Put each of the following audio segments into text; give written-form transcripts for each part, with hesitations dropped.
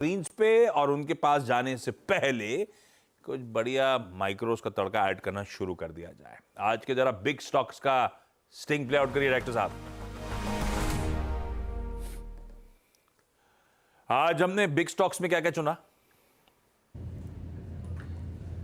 Screens पे और उनके पास जाने से पहले कुछ बढ़िया माइक्रोस का तड़का ऐड करना शुरू कर दिया जाए। आज के जरा बिग स्टॉक्स का स्टिंग प्ले आउट करिए डायरेक्टर साहब। आज हमने बिग स्टॉक्स में क्या क्या चुना?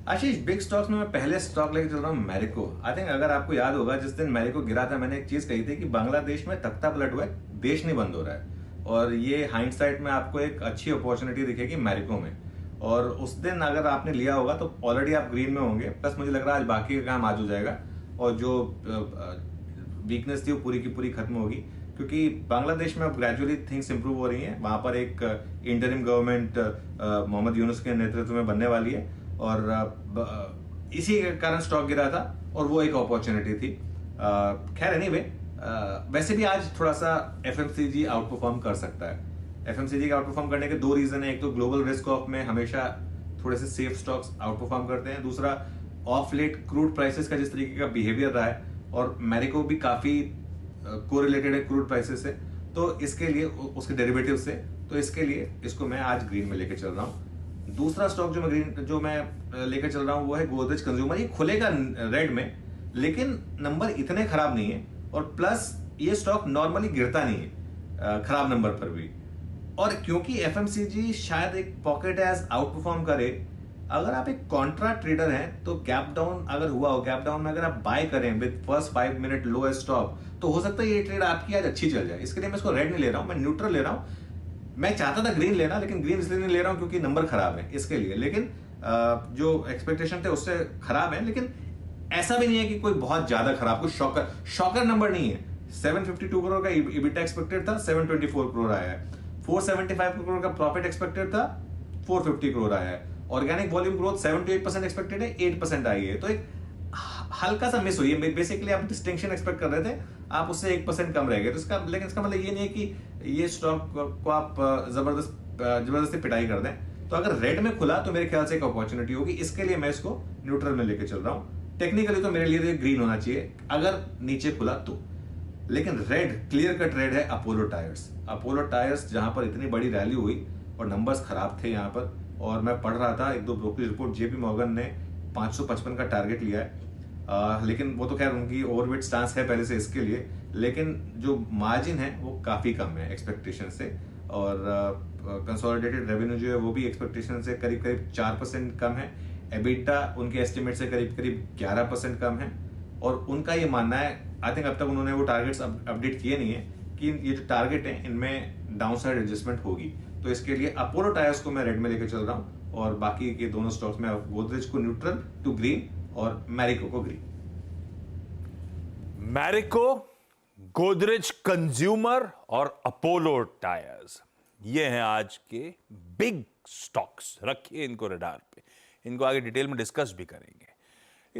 आशीष, बिग स्टॉक्स में मैं पहले स्टॉक लेके चल रहा हूँ मैरिको। आई थिंक अगर आपको याद होगा, जिस दिन मैरिको गिरा था मैंने एक चीज कही थी कि बांग्लादेश में तख्ता पलट हुआ है, देश नहीं बंद हो रहा है। और ये हाइंडसाइट में आपको एक अच्छी अपॉर्चुनिटी दिखेगी मैरिको में। और उस दिन अगर आपने लिया होगा तो ऑलरेडी आप ग्रीन में होंगे। प्लस मुझे लग रहा है आज बाकी का काम आज हो जाएगा और जो वीकनेस थी वो पूरी की पूरी खत्म होगी, क्योंकि बांग्लादेश में अब ग्रेजुअली थिंग्स इंप्रूव हो रही हैं। वहां पर एक इंटरिम गवर्नमेंट मोहम्मद यूनुस के नेतृत्व में बनने वाली है और इसी के कारण स्टॉक गिरा था और वो एक अपॉर्चुनिटी थी। खैर एनीवे, वैसे भी आज थोड़ा सा एफएमसीजी आउट परफॉर्म कर सकता है। एफएमसीजी का आउट परफॉर्म करने के दो रीजन है। एक तो ग्लोबल रिस्क ऑफ में हमेशा थोड़े से सेफ स्टॉक्स आउट परफॉर्म करते हैं। दूसरा, ऑफ लेट क्रूड प्राइसेस का जिस तरीके का बिहेवियर रहा है, और मैरिको भी काफी कोरिलेटेड है क्रूड प्राइसेस से, तो इसके लिए उसके डेरिवेटिव से, तो इसके लिए इसको मैं आज ग्रीन में लेके चल रहा हूँ। दूसरा स्टॉक जो मैं लेकर चल रहा हूं वो है गोदरेज कंज्यूमर। ये खुलेगा रेड में, लेकिन नंबर इतने खराब नहीं है, और प्लस ये स्टॉक नॉर्मली गिरता नहीं है खराब नंबर पर भी। और क्योंकि एफएमसीजी शायद एक पॉकेट एज आउट परफॉर्म करे, अगर आप एक कॉन्ट्रा ट्रेडर हैं तो गैप डाउन अगर हुआ हो, गैप डाउन में अगर आप बाय करें with first 5 minute low stop, तो हो सकता है ये ट्रेड आपकी आज अच्छी चल जाए। इसके लिए मैं इसको रेड नहीं ले रहा हूं, मैं न्यूट्रल ले रहा हूं। मैं चाहता था ग्रीन लेना, लेकिन ग्रीन इसलिए नहीं ले रहा हूं क्योंकि नंबर खराब है इसके लिए। लेकिन जो एक्सपेक्टेशन थे उससे खराब है, लेकिन ऐसा भी नहीं है कि कोई बहुत ज्यादा खराब, कोई शॉकर नंबर नहीं है। 752 करोड़ का इबिटा एक्सपेक्टेड था, 724 करोड़ आया है। 475 करोड़ का प्रॉफिट एक्सपेक्टेड था, 450 करोड़ आया है। Organic volume growth 7 to 8% expected है, 8% आई है। तो एक हल्का सा मिस हुई है। बेसिकली आप डिस्टिंक्शन एक्सपेक्ट कर रहे थे, आप उससे 1% कम रह गए। तो इसका लेकिन इसका मतलब ये नहीं है कि ये स्टॉक को आप जबरदस्ती पिटाई कर दें। तो अगर रेड में खुला तो मेरे ख्याल से एक अपॉर्चुनिटी होगी। इसके लिए मैं इसको न्यूट्रल में लेके चल रहा हूं। टेक्निकली तो मेरे लिए ग्रीन होना चाहिए अगर नीचे खुला तो, लेकिन रेड, क्लियर कट रेड है अपोलो टायर्स। अपोलो टायर्स जहां पर इतनी बड़ी रैली हुई और नंबर्स खराब थे यहां पर, और मैं पढ़ रहा था एक दो ब्रोकरेज रिपोर्ट, जेपी मॉर्गन ने 555 का टारगेट लिया है। लेकिन वो तो खैर उनकी ओवरवेट स्टांस है पहले से इसके लिए, लेकिन जो मार्जिन है वो काफी कम है एक्सपेक्टेशन से। और कंसोलिडेटेड रेवेन्यू जो है वो भी एक्सपेक्टेशन से करीब करीब 4% कम है। एबिटा उनके एस्टिमेट से करीब करीब 11% कम है। और उनका ये मानना है, आई थिंक अब तक उन्होंने वो टारगेट्स अपडेट किए नहीं है, कि ये जो टारगेट है इनमें डाउनसाइड एडजस्टमेंट होगी। तो इसके लिए अपोलो टायर्स को मैं रेड में लेकर चल रहा हूं, और बाकी के दोनों स्टॉक्स में गोदरेज को न्यूट्रल टू ग्रीन और मैरिको को ग्रीन। मैरिको, गोदरेज कंज्यूमर और अपोलो टायर्स, ये हैं आज के बिग स्टॉक्स। रखिए इनको रडार पे, इनको आगे डिटेल में डिस्कस भी करेंगे।